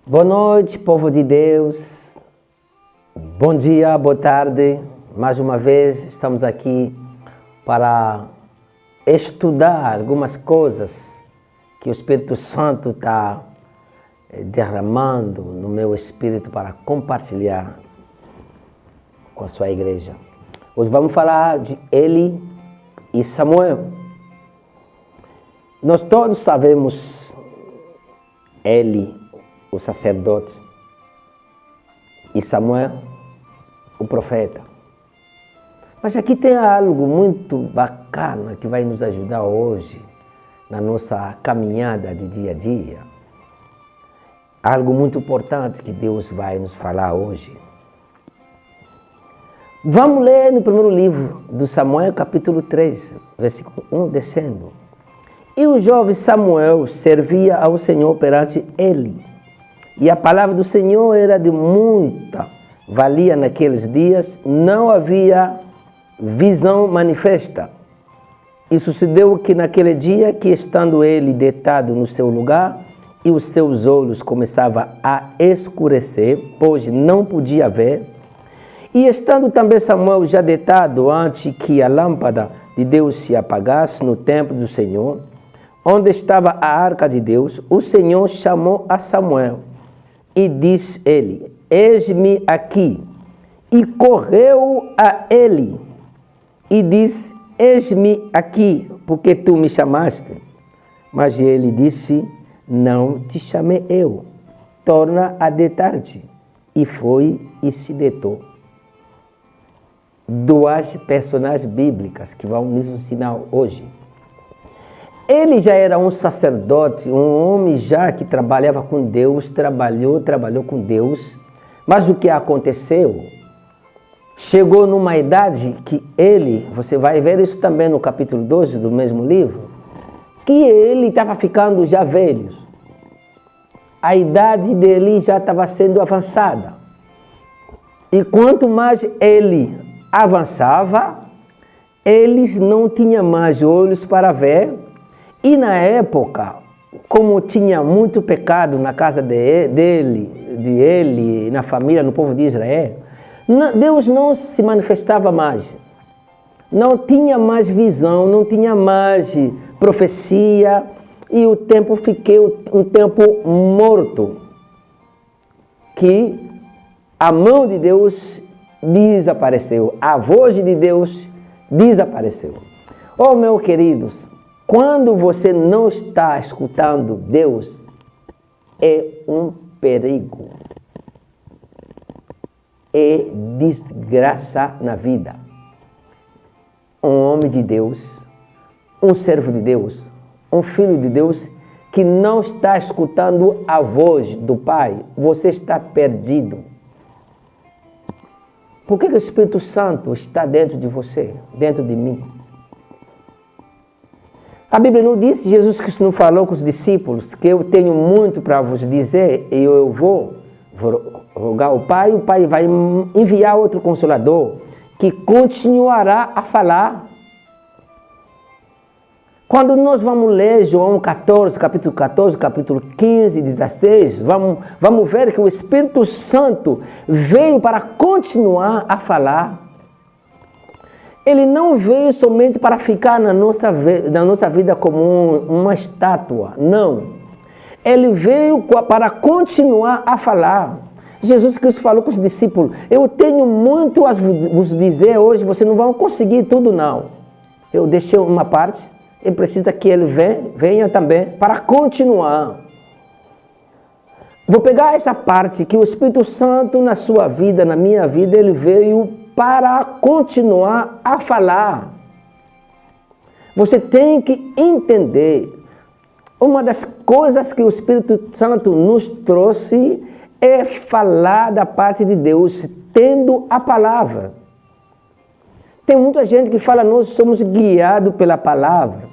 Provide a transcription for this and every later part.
Boa noite, povo de Deus. Bom dia, boa tarde. Mais uma vez estamos aqui para estudar algumas coisas que o Espírito Santo está derramando no meu espírito para compartilhar com a sua igreja. Hoje vamos falar de Eli e Samuel. Nós todos sabemos Eli, o sacerdote, e Samuel, o profeta. Mas aqui tem algo muito bacana que vai nos ajudar hoje na nossa caminhada de dia a dia. Algo muito importante que Deus vai nos falar hoje. Vamos ler no primeiro livro do Samuel, capítulo 3, versículo 1, descendo. E o jovem Samuel servia ao Senhor perante Eli. E a palavra do Senhor era de muita valia naqueles dias, não havia visão manifesta. E sucedeu que naquele dia, que estando ele deitado no seu lugar, e os seus olhos começavam a escurecer, pois não podia ver, e estando também Samuel já deitado, antes que a lâmpada de Deus se apagasse no templo do Senhor, onde estava a arca de Deus, o Senhor chamou a Samuel. E disse ele: eis-me aqui. E correu a ele e disse: eis-me aqui, porque tu me chamaste. Mas ele disse: não te chamei eu, torna a deitar-te. E foi e se deitou. Duas personagens bíblicas que vão nos ensinar hoje. Ele já era um sacerdote, um homem já que trabalhava com Deus, trabalhou com Deus. Mas o que aconteceu? Chegou numa idade que ele, você vai ver isso também no capítulo 12 do mesmo livro, que ele estava ficando já velho. A idade dele já estava sendo avançada. E quanto mais ele avançava, eles não tinham mais olhos para ver. E na época, como tinha muito pecado na casa de ele, na família, no povo de Israel, Deus não se manifestava mais. Não tinha mais visão, não tinha mais profecia, e o tempo ficou um tempo morto. Que a mão de Deus desapareceu, a voz de Deus desapareceu. Oh, meus queridos, quando você não está escutando Deus, é um perigo. É desgraça na vida. Um homem de Deus, um servo de Deus, um filho de Deus, que não está escutando a voz do Pai, você está perdido. Por que o Espírito Santo está dentro de você, dentro de mim? A Bíblia não disse, Jesus Cristo não falou com os discípulos, que eu tenho muito para vos dizer e eu vou rogar ao Pai, o Pai vai enviar outro Consolador que continuará a falar. Quando nós vamos ler João 14, capítulo 15, 16, vamos ver que o Espírito Santo veio para continuar a falar. Ele não veio somente para ficar na nossa vida como uma estátua, não. Ele veio para continuar a falar. Jesus Cristo falou com os discípulos: eu tenho muito a vos dizer hoje, vocês não vão conseguir tudo não. Eu deixei uma parte, e precisa que ele venha também para continuar. Vou pegar essa parte que o Espírito Santo na sua vida, na minha vida, ele veio para continuar a falar. Você tem que entender. Uma das coisas que o Espírito Santo nos trouxe é falar da parte de Deus, tendo a palavra. Tem muita gente que fala, nós somos guiados pela palavra.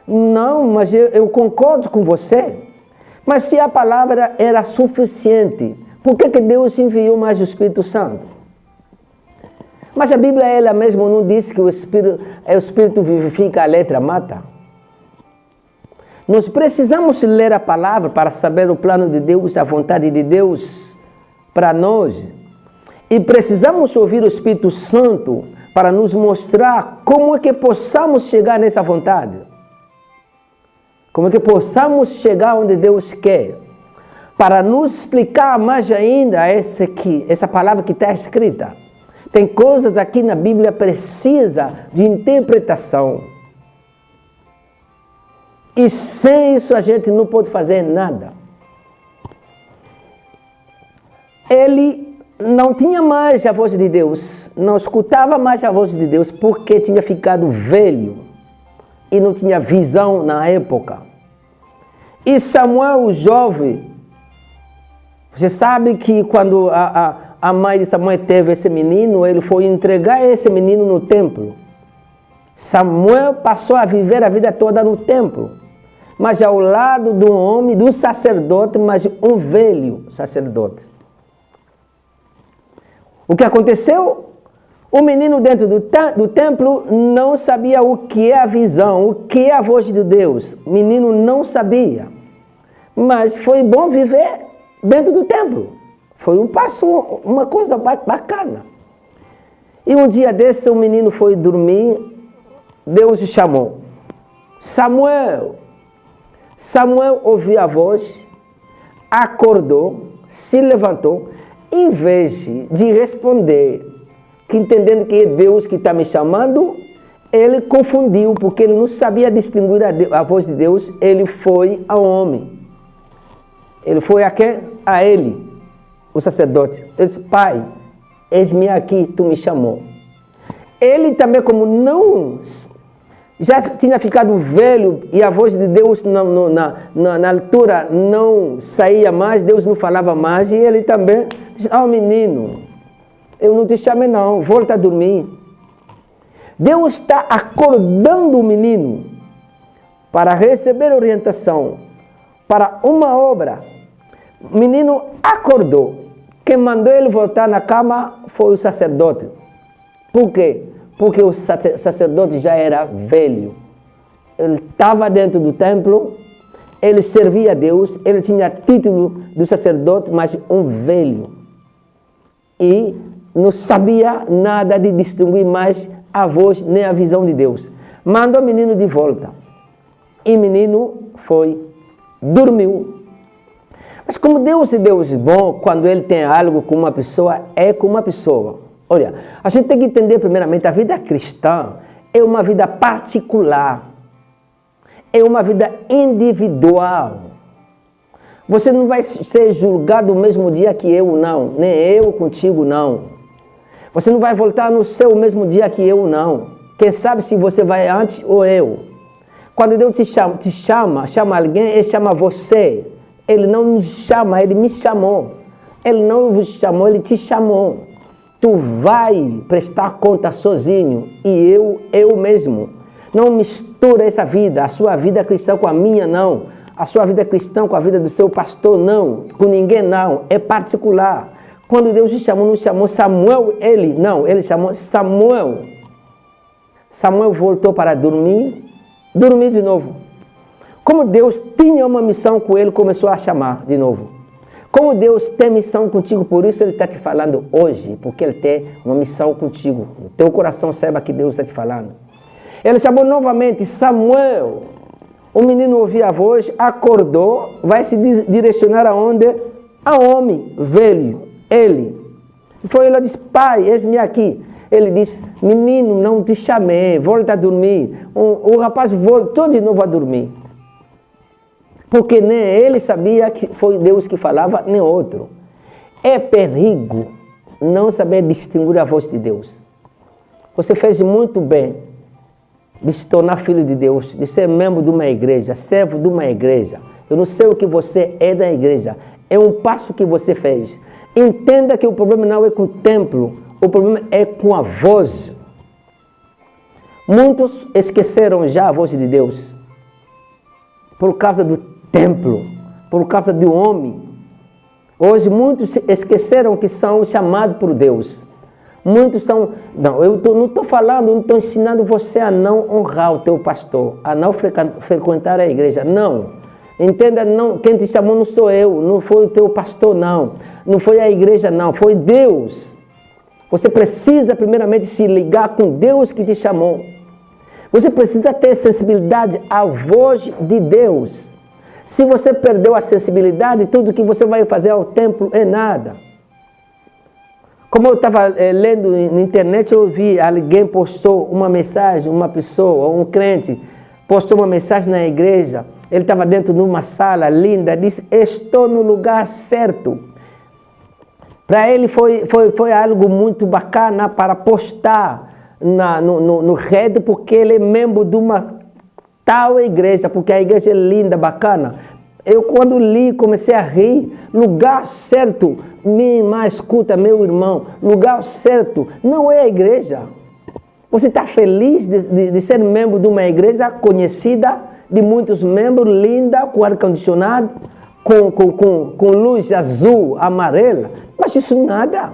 Não, mas eu concordo com você. Mas se a palavra era suficiente, por que Deus enviou mais o Espírito Santo? Mas a Bíblia, ela mesma não disse que o Espírito vivifica, a letra mata. Nós precisamos ler a palavra para saber o plano de Deus, a vontade de Deus para nós. E precisamos ouvir o Espírito Santo para nos mostrar como é que possamos chegar nessa vontade. Como é que possamos chegar onde Deus quer. Para nos explicar mais ainda essa palavra que está escrita. Tem coisas aqui na Bíblia que precisam de interpretação. E sem isso a gente não pode fazer nada. Ele não tinha mais a voz de Deus, não escutava mais a voz de Deus porque tinha ficado velho e não tinha visão na época. E Samuel, o jovem, você sabe que quando a mãe de Samuel teve esse menino, ele foi entregar esse menino no templo. Samuel passou a viver a vida toda no templo. Mas ao lado de um homem, de um sacerdote, mas um velho sacerdote. O que aconteceu? O menino dentro do templo não sabia o que é a visão, o que é a voz de Deus. O menino não sabia. Mas foi bom viver dentro do templo. Foi um passo, uma coisa bacana. E um dia desse, o menino foi dormir, Deus o chamou. Samuel! Samuel ouviu a voz, acordou, se levantou, em vez de responder, que entendendo que é Deus que está me chamando, ele confundiu, porque ele não sabia distinguir a voz de Deus, ele foi ao homem. Ele foi a quem? A ele, o sacerdote. Ele disse, pai, eis-me aqui, tu me chamou. Ele também, como não... já tinha ficado velho e a voz de Deus na altura não saía mais, Deus não falava mais, e ele também disse, menino, eu não te chamei não, volta a dormir. Deus está acordando o menino para receber orientação para uma obra. O menino acordou. Quem mandou ele voltar na cama foi o sacerdote. Por quê? Porque o sacerdote já era velho. Ele estava dentro do templo, ele servia a Deus, ele tinha título do sacerdote, mas um velho. E não sabia nada de distinguir mais a voz nem a visão de Deus. Mandou o menino de volta. E o menino dormiu. Mas como Deus é Deus bom, quando Ele tem algo com uma pessoa, é com uma pessoa. Olha, a gente tem que entender primeiramente, a vida cristã é uma vida particular. É uma vida individual. Você não vai ser julgado no mesmo dia que eu, não. Nem eu contigo, não. Você não vai voltar no seu mesmo dia que eu, não. Quem sabe se você vai antes ou eu. Quando Deus te chama alguém, Ele chama você. Ele não nos chama, Ele me chamou. Ele não vos chamou, Ele te chamou. Tu vai prestar conta sozinho e eu mesmo. Não mistura essa vida, a sua vida cristã com a minha, não. A sua vida cristã com a vida do seu pastor, não. Com ninguém, não. É particular. Quando Deus te chamou, não chamou Samuel, ele chamou Samuel. Samuel voltou para dormir de novo. Como Deus tinha uma missão com ele, começou a chamar de novo. Como Deus tem missão contigo, por isso Ele está te falando hoje, porque Ele tem uma missão contigo. O teu coração saiba que Deus está te falando. Ele chamou novamente Samuel. O menino ouviu a voz, acordou, vai se direcionar aonde? A homem velho, ele. Foi ele disse, pai, eis-me aqui. Ele disse, menino, não te chamei, volta a dormir. O rapaz voltou de novo a dormir. Porque nem ele sabia que foi Deus que falava, nem outro. É perigo não saber distinguir a voz de Deus. Você fez muito bem de se tornar filho de Deus, de ser membro de uma igreja, servo de uma igreja. Eu não sei o que você é da igreja. É um passo que você fez. Entenda que o problema não é com o templo, o problema é com a voz. Muitos esqueceram já a voz de Deus por causa do templo, por causa do homem. Hoje muitos esqueceram que são chamados por Deus. Muitos estão... Não, não estou falando, não estou ensinando você a não honrar o teu pastor, a não frequentar a igreja. Não. Entenda, não, quem te chamou não sou eu, não foi o teu pastor, não. Não foi a igreja, não. Foi Deus. Você precisa, primeiramente, se ligar com Deus que te chamou. Você precisa ter sensibilidade à voz de Deus. Se você perdeu a sensibilidade, tudo que você vai fazer ao templo é nada. Como eu estava lendo na internet, eu vi alguém postou uma mensagem, uma pessoa, um crente, postou uma mensagem na igreja. Ele estava dentro de uma sala linda, disse, estou no lugar certo. Para ele foi algo muito bacana para postar no rede, porque ele é membro de uma tal igreja, porque a igreja é linda, bacana. Eu, quando li, comecei a rir. Lugar certo, minha irmã, escuta, meu irmão, lugar certo não é a igreja. Você está feliz de ser membro de uma igreja conhecida, de muitos membros, linda, com ar-condicionado, com luz azul, amarela, mas isso nada.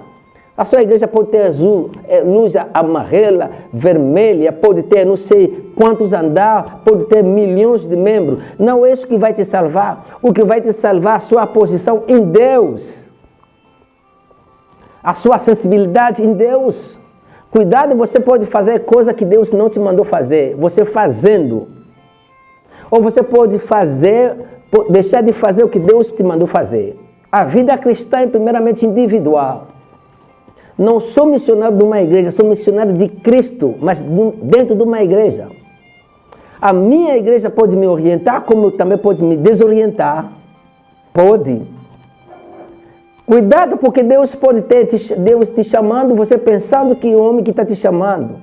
A sua igreja pode ter azul, luz amarela, vermelha, pode ter não sei quantos andares, pode ter milhões de membros. Não é isso que vai te salvar. O que vai te salvar é a sua posição em Deus. A sua sensibilidade em Deus. Cuidado, você pode fazer coisa que Deus não te mandou fazer. Você fazendo. Ou você pode deixar de fazer o que Deus te mandou fazer. A vida cristã é primeiramente individual. Não sou missionário de uma igreja, sou missionário de Cristo, mas dentro de uma igreja. A minha igreja pode me orientar, como também pode me desorientar. Pode. Cuidado, porque Deus pode ter Deus te chamando, você pensando que é o homem que está te chamando.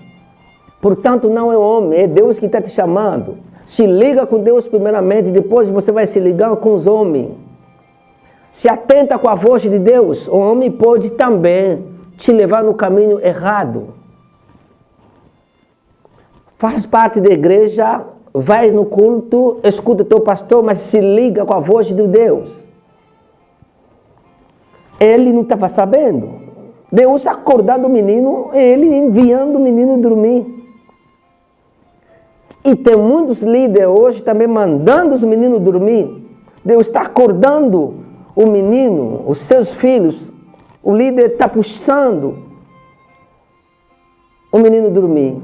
Portanto, não é o homem, é Deus que está te chamando. Se liga com Deus primeiramente, depois você vai se ligar com os homens. Se atenta com a voz de Deus, o homem pode também te levar no caminho errado. Faz parte da igreja, vai no culto, escuta o teu pastor, mas se liga com a voz de Deus. Ele não estava sabendo. Deus acordando o menino, ele enviando o menino dormir. E tem muitos líderes hoje também mandando os meninos dormir. Deus está acordando o menino, os seus filhos. O líder está puxando o menino dormir,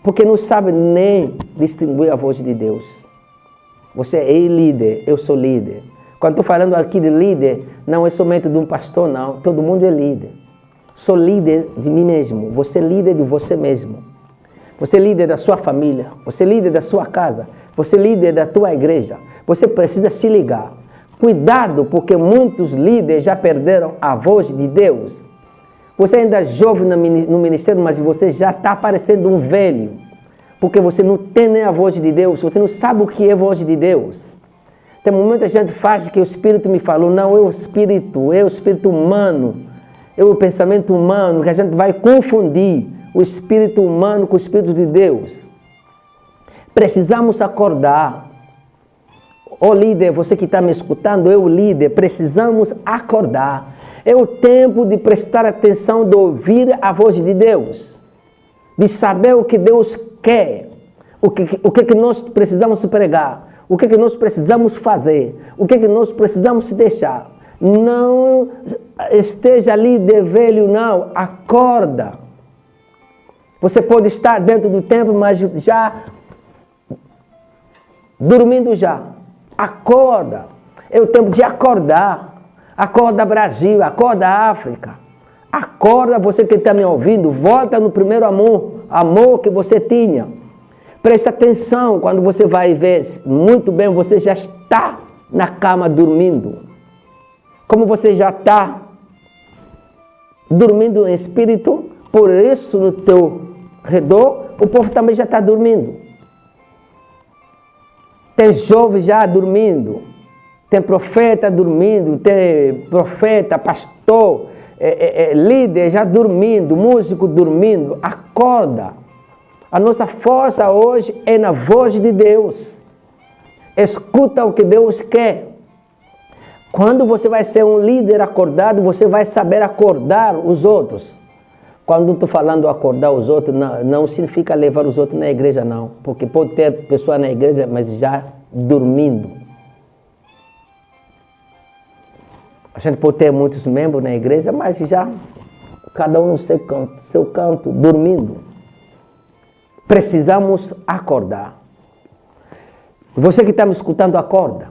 porque não sabe nem distinguir a voz de Deus. Você é líder, eu sou líder. Quando estou falando aqui de líder, não é somente de um pastor, não. Todo mundo é líder. Sou líder de mim mesmo, você é líder de você mesmo. Você é líder da sua família, você é líder da sua casa, você é líder da tua igreja. Você precisa se ligar. Cuidado, porque muitos líderes já perderam a voz de Deus. Você ainda é jovem no ministério, mas você já está parecendo um velho. Porque você não tem nem a voz de Deus, você não sabe o que é a voz de Deus. Tem muita gente que faz que o Espírito me falou, não é o Espírito humano, é o pensamento humano, que a gente vai confundir o Espírito humano com o Espírito de Deus. Precisamos acordar. Ô líder, você que está me escutando, eu líder, precisamos acordar. É o tempo de prestar atenção, de ouvir a voz de Deus. De saber o que Deus quer. O que nós precisamos pregar. O que nós precisamos fazer. O que nós precisamos deixar. Não esteja ali de velho, não. Acorda. Você pode estar dentro do templo, mas já dormindo já. Acorda. É o tempo de acordar. Acorda Brasil, acorda África. Acorda você que está me ouvindo. Volta no primeiro amor que você tinha. Presta atenção quando você vai ver muito bem, você já está na cama dormindo. Como você já está dormindo em espírito, por isso no teu redor, o povo também já está dormindo. Tem jovens já dormindo, tem profeta dormindo, tem profeta, pastor, líder já dormindo, músico dormindo. Acorda. A nossa força hoje é na voz de Deus. Escuta o que Deus quer. Quando você vai ser um líder acordado, você vai saber acordar os outros. Quando estou falando acordar os outros, não significa levar os outros na igreja, não. Porque pode ter pessoa na igreja, mas já dormindo. A gente pode ter muitos membros na igreja, mas já cada um no seu canto, dormindo. Precisamos acordar. Você que está me escutando, acorda.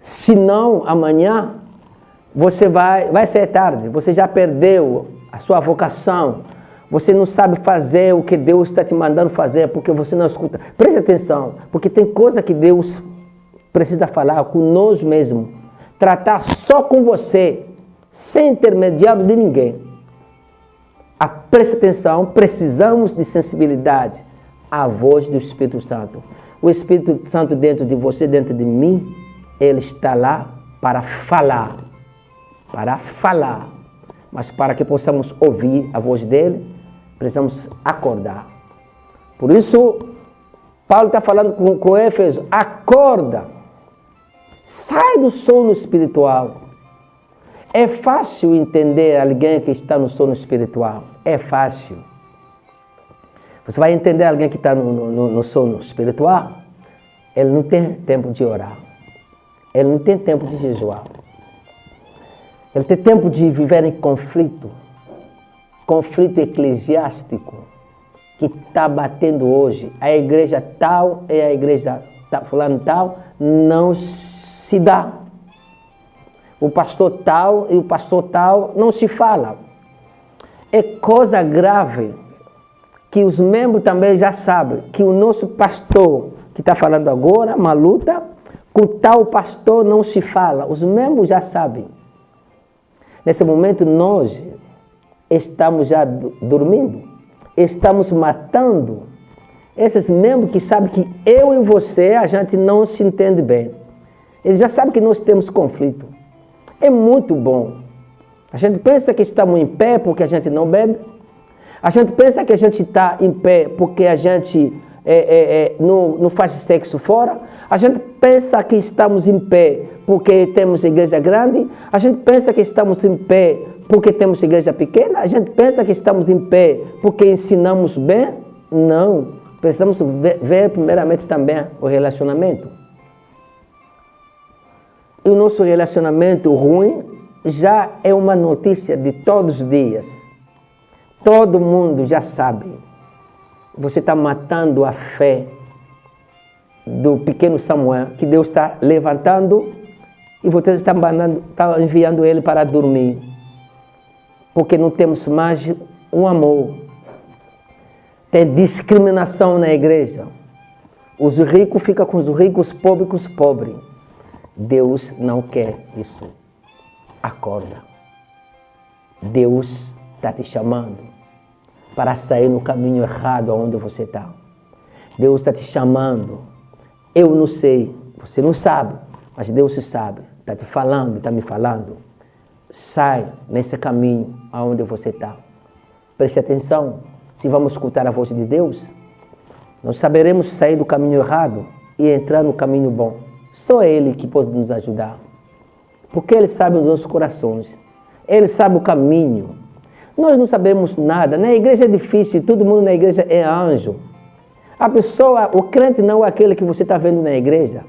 Senão, amanhã, você vai ser tarde. Você já perdeu a sua vocação. Você não sabe fazer o que Deus está te mandando fazer, porque você não escuta. Preste atenção, porque tem coisa que Deus precisa falar com nós mesmos. Tratar só com você, sem intermediário de ninguém. Preste atenção, precisamos de sensibilidade à voz do Espírito Santo. O Espírito Santo dentro de você, dentro de mim, ele está lá para falar. Para falar. Mas para que possamos ouvir a voz dele, precisamos acordar. Por isso, Paulo está falando com Éfeso, acorda. Sai do sono espiritual. É fácil entender alguém que está no sono espiritual. É fácil. Você vai entender alguém que está no sono espiritual? Ele não tem tempo de orar. Ele não tem tempo de jejuar. Ele tem tempo de viver em conflito. Conflito eclesiástico que está batendo hoje. A igreja tal e a igreja fulano tal não se dá. O pastor tal e o pastor tal não se fala. É coisa grave que os membros também já sabem que o nosso pastor que está falando agora, uma luta, com tal pastor não se fala. Os membros já sabem. Nesse momento nós estamos já dormindo. Estamos matando esses membros que sabem que eu e você, a gente não se entende bem. Eles já sabem que nós temos conflito. É muito bom. A gente pensa que estamos em pé porque a gente não bebe. A gente pensa que a gente está em pé porque a gente não faz sexo fora. A gente pensa que estamos em pé porque temos igreja grande. A gente pensa que estamos em pé porque temos igreja pequena. A gente pensa que estamos em pé porque ensinamos bem. Não. Precisamos ver primeiramente também o relacionamento. E o nosso relacionamento ruim já é uma notícia de todos os dias. Todo mundo já sabe. Você está matando a fé do pequeno Samuel, que Deus está levantando e você está enviando ele para dormir. Porque não temos mais um amor. Tem discriminação na igreja. Os ricos ficam com os ricos, pobres com os pobres. Deus não quer isso. Acorda. Deus está te chamando para sair no caminho errado aonde você está. Deus está te chamando. Eu não sei, você não sabe, mas Deus sabe. Está te falando, está me falando. Sai nesse caminho aonde você está. Preste atenção. Se vamos escutar a voz de Deus, nós saberemos sair do caminho errado e entrar no caminho bom. Só Ele que pode nos ajudar. Porque Ele sabe os nossos corações. Ele sabe o caminho. Nós não sabemos nada. Na igreja é difícil. Todo mundo na igreja é anjo. A pessoa, o crente não é aquele que você está vendo na igreja.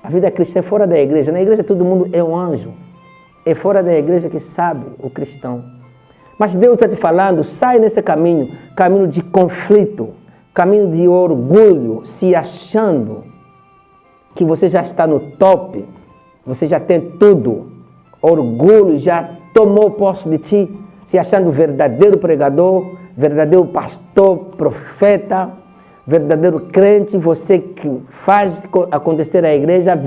A vida cristã é fora da igreja. Na igreja todo mundo é um anjo. É fora da igreja que sabe o cristão. Mas Deus está te falando, sai nesse caminho. Caminho de conflito. Caminho de orgulho. Se achando que você já está no top, você já tem tudo, orgulho já tomou posse de ti, se achando verdadeiro pregador, verdadeiro pastor, profeta, verdadeiro crente, você que faz acontecer a igreja,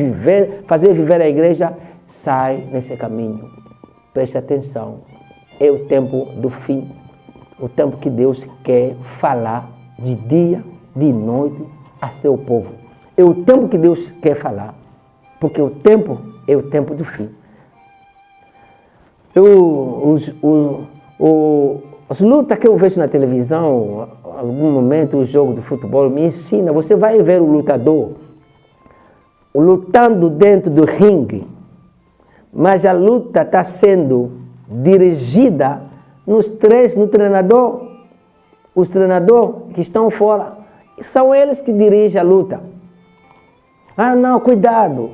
fazer viver a igreja, sai nesse caminho. Preste atenção, é o tempo do fim, o tempo que Deus quer falar de dia, de noite a seu povo. É o tempo que Deus quer falar, porque o tempo é o tempo do fim. As lutas que eu vejo na televisão, em algum momento o jogo de futebol me ensina, você vai ver o lutador lutando dentro do ringue, mas a luta está sendo dirigida no treinador, os treinadores que estão fora, são eles que dirigem a luta. Ah, não, cuidado.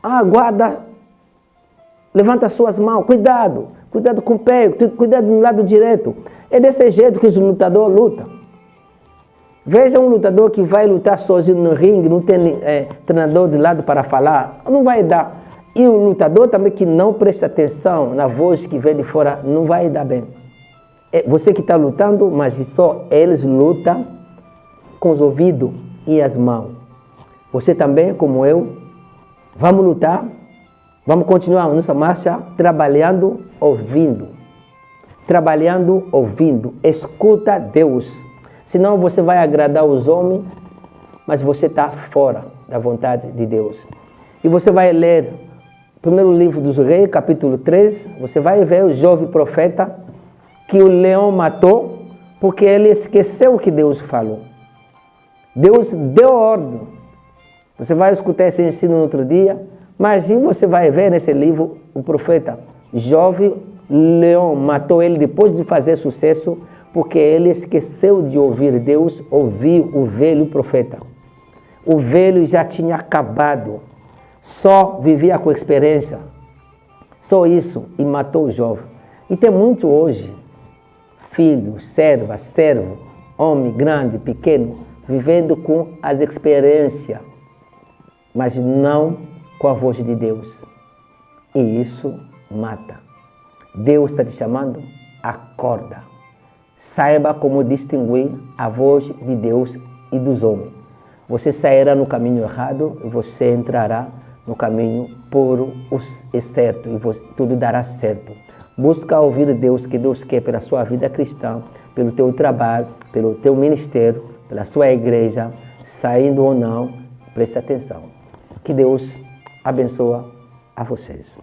Ah, guarda, levanta suas mãos, cuidado. Cuidado com o pé, cuidado do lado direito. É desse jeito que os lutadores lutam. Veja um lutador que vai lutar sozinho no ringue, não tem treinador de lado para falar, não vai dar. E o lutador também que não presta atenção na voz que vem de fora, não vai dar bem. É você que está lutando, mas só eles lutam com os ouvidos e as mãos. Você também, como eu, vamos lutar, vamos continuar a nossa marcha trabalhando, ouvindo. Trabalhando, ouvindo. Escuta Deus. Senão você vai agradar os homens, mas você está fora da vontade de Deus. E você vai ler o primeiro livro dos Reis, capítulo 3, você vai ver o jovem profeta que o leão matou porque ele esqueceu o que Deus falou. Deus deu ordem. Você vai escutar esse ensino no outro dia, mas você vai ver nesse livro o profeta jovem leão matou ele depois de fazer sucesso porque ele esqueceu de ouvir Deus, ouviu o velho profeta. O velho já tinha acabado, só vivia com experiência, só isso, e matou o jovem. E tem muito hoje, filho, servo, homem grande, pequeno, vivendo com as experiências, mas não com a voz de Deus. E isso mata. Deus está te chamando, acorda. Saiba como distinguir a voz de Deus e dos homens. Você sairá no caminho errado e você entrará no caminho puro e certo, e tudo dará certo. Busca ouvir Deus, que Deus quer pela sua vida cristã, pelo teu trabalho, pelo teu ministério, pela sua igreja, saindo ou não, preste atenção. Que Deus abençoe a vocês.